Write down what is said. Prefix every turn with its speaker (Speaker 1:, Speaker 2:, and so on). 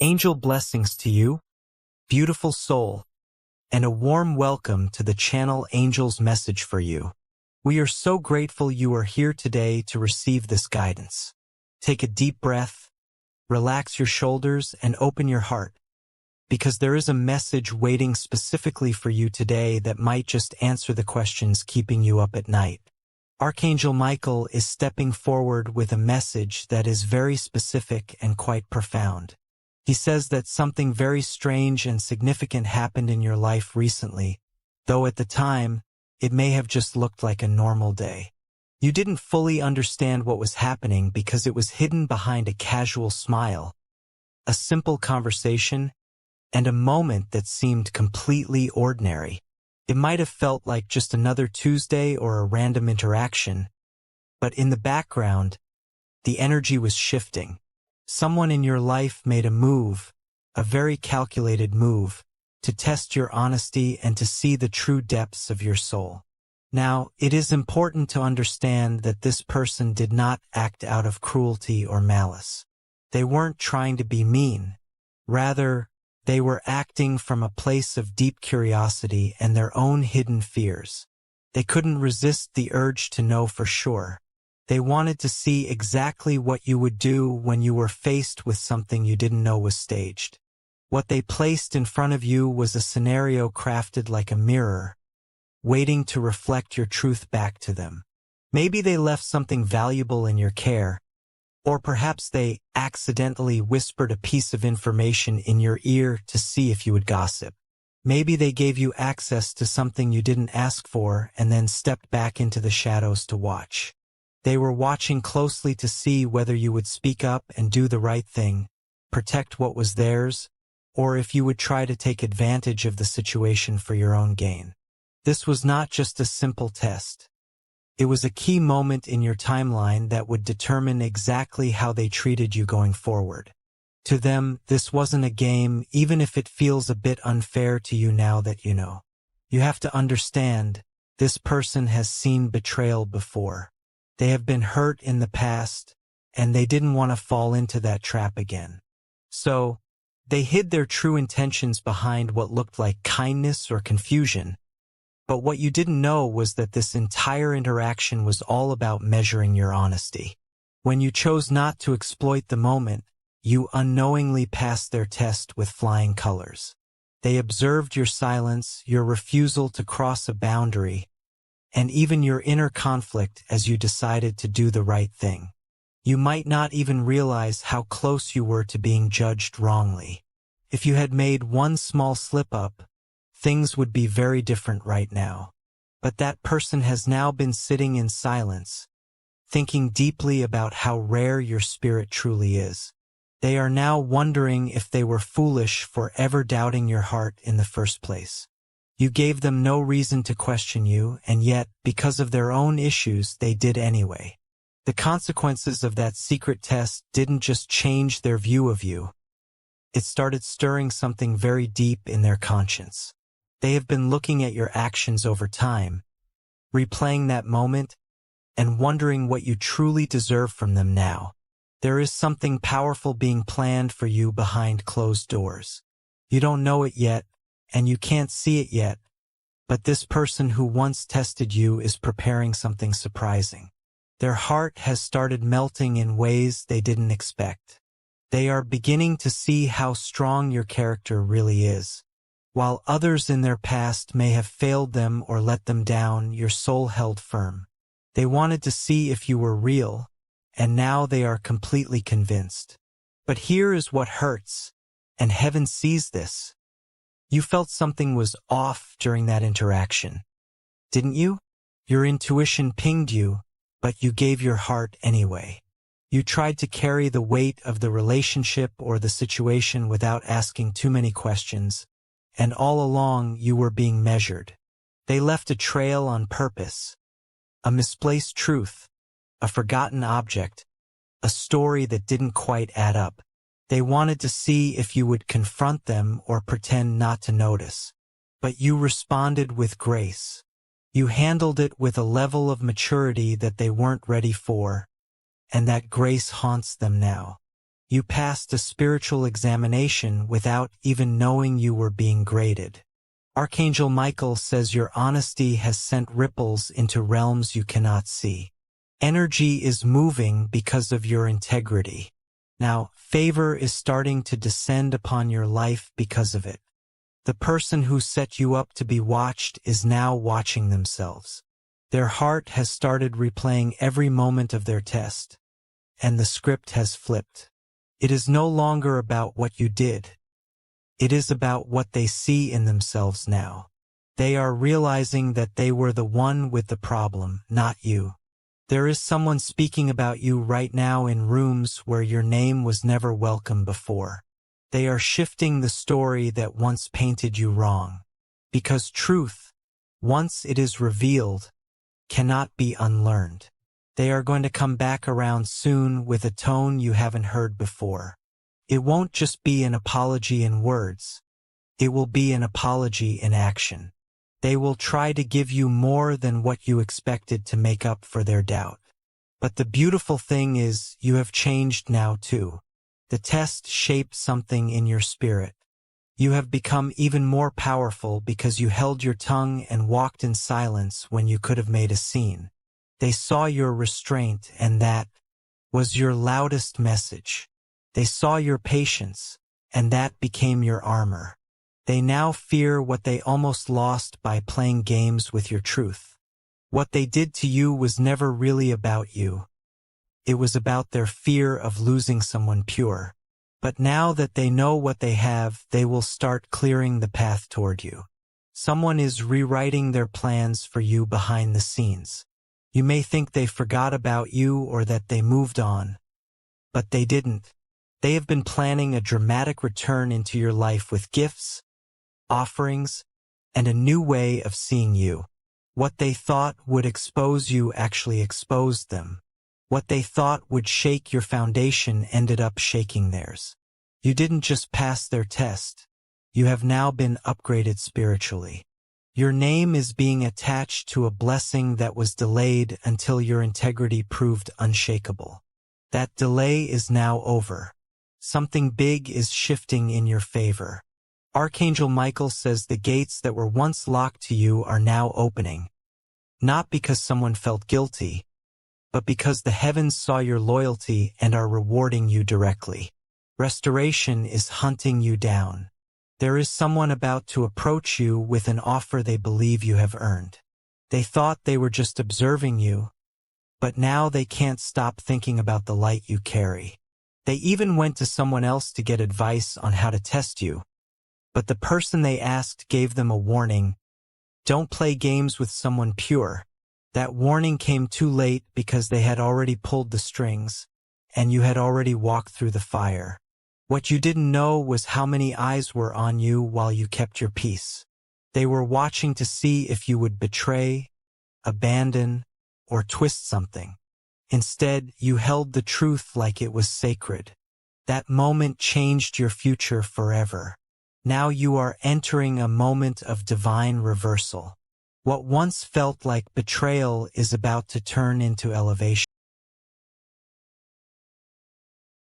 Speaker 1: Angel blessings to you, beautiful soul, and a warm welcome to the channel Angel's message for you. We are so grateful you are here today to receive this guidance. Take a deep breath, relax your shoulders, and open your heart, because there is a message waiting specifically for you today that might just answer the questions keeping you up at night. Archangel Michael is stepping forward with a message that is very specific and quite profound. He says that something very strange and significant happened in your life recently, though at the time, it may have just looked like a normal day. You didn't fully understand what was happening because it was hidden behind a casual smile, a simple conversation, and a moment that seemed completely ordinary. It might have felt like just another Tuesday or a random interaction, but in the background, the energy was shifting. Someone in your life made a move, a very calculated move, to test your honesty and to see the true depths of your soul. Now, it is important to understand that this person did not act out of cruelty or malice. They weren't trying to be mean. Rather, they were acting from a place of deep curiosity and their own hidden fears. They couldn't resist the urge to know for sure. They wanted to see exactly what you would do when you were faced with something you didn't know was staged. What they placed in front of you was a scenario crafted like a mirror, waiting to reflect your truth back to them. Maybe they left something valuable in your care, or perhaps they accidentally whispered a piece of information in your ear to see if you would gossip. Maybe they gave you access to something you didn't ask for and then stepped back into the shadows to watch. They were watching closely to see whether you would speak up and do the right thing, protect what was theirs, or if you would try to take advantage of the situation for your own gain. This was not just a simple test. It was a key moment in your timeline that would determine exactly how they treated you going forward. To them, this wasn't a game, even if it feels a bit unfair to you now that you know. You have to understand, this person has seen betrayal before. They have been hurt in the past, and they didn't want to fall into that trap again. So, they hid their true intentions behind what looked like kindness or confusion. But what you didn't know was that this entire interaction was all about measuring your honesty. When you chose not to exploit the moment, you unknowingly passed their test with flying colors. They observed your silence, your refusal to cross a boundary, and even your inner conflict as you decided to do the right thing. You might not even realize how close you were to being judged wrongly. If you had made one small slip-up, things would be very different right now. But that person has now been sitting in silence, thinking deeply about how rare your spirit truly is. They are now wondering if they were foolish for ever doubting your heart in the first place. You gave them no reason to question you, and yet, because of their own issues, they did anyway. The consequences of that secret test didn't just change their view of you. It started stirring something very deep in their conscience. They have been looking at your actions over time, replaying that moment, and wondering what you truly deserve from them now. There is something powerful being planned for you behind closed doors. You don't know it yet, and you can't see it yet, but this person who once tested you is preparing something surprising. Their heart has started melting in ways they didn't expect. They are beginning to see how strong your character really is. While others in their past may have failed them or let them down, your soul held firm. They wanted to see if you were real, and now they are completely convinced. But here is what hurts, and heaven sees this. You felt something was off during that interaction, didn't you? Your intuition pinged you, but you gave your heart anyway. You tried to carry the weight of the relationship or the situation without asking too many questions, and all along you were being measured. They left a trail on purpose, a misplaced truth, a forgotten object, a story that didn't quite add up. They wanted to see if you would confront them or pretend not to notice. But you responded with grace. You handled it with a level of maturity that they weren't ready for, and that grace haunts them now. You passed a spiritual examination without even knowing you were being graded. Archangel Michael says your honesty has sent ripples into realms you cannot see. Energy is moving because of your integrity. Now, favor is starting to descend upon your life because of it. The person who set you up to be watched is now watching themselves. Their heart has started replaying every moment of their test, and the script has flipped. It is no longer about what you did. It is about what they see in themselves now. They are realizing that they were the one with the problem, not you. There is someone speaking about you right now in rooms where your name was never welcome before. They are shifting the story that once painted you wrong. Because truth, once it is revealed, cannot be unlearned. They are going to come back around soon with a tone you haven't heard before. It won't just be an apology in words. It will be an apology in action. They will try to give you more than what you expected to make up for their doubt. But the beautiful thing is, you have changed now too. The test shaped something in your spirit. You have become even more powerful because you held your tongue and walked in silence when you could have made a scene. They saw your restraint, and that was your loudest message. They saw your patience, and that became your armor. They now fear what they almost lost by playing games with your truth. What they did to you was never really about you. It was about their fear of losing someone pure. But now that they know what they have, they will start clearing the path toward you. Someone is rewriting their plans for you behind the scenes. You may think they forgot about you or that they moved on, but they didn't. They have been planning a dramatic return into your life with gifts, offerings, and a new way of seeing you. What they thought would expose you actually exposed them. What they thought would shake your foundation ended up shaking theirs. You didn't just pass their test. You have now been upgraded spiritually. Your name is being attached to a blessing that was delayed until your integrity proved unshakable. That delay is now over. Something big is shifting in your favor. Archangel Michael says the gates that were once locked to you are now opening. Not because someone felt guilty, but because the heavens saw your loyalty and are rewarding you directly. Restoration is hunting you down. There is someone about to approach you with an offer they believe you have earned. They thought they were just observing you, but now they can't stop thinking about the light you carry. They even went to someone else to get advice on how to test you, but the person they asked gave them a warning: don't play games with someone pure. That warning came too late because they had already pulled the strings, and you had already walked through the fire. What you didn't know was how many eyes were on you while you kept your peace. They were watching to see if you would betray, abandon, or twist something. Instead, you held the truth like it was sacred. That moment changed your future forever. Now you are entering a moment of divine reversal. What once felt like betrayal is about to turn into elevation.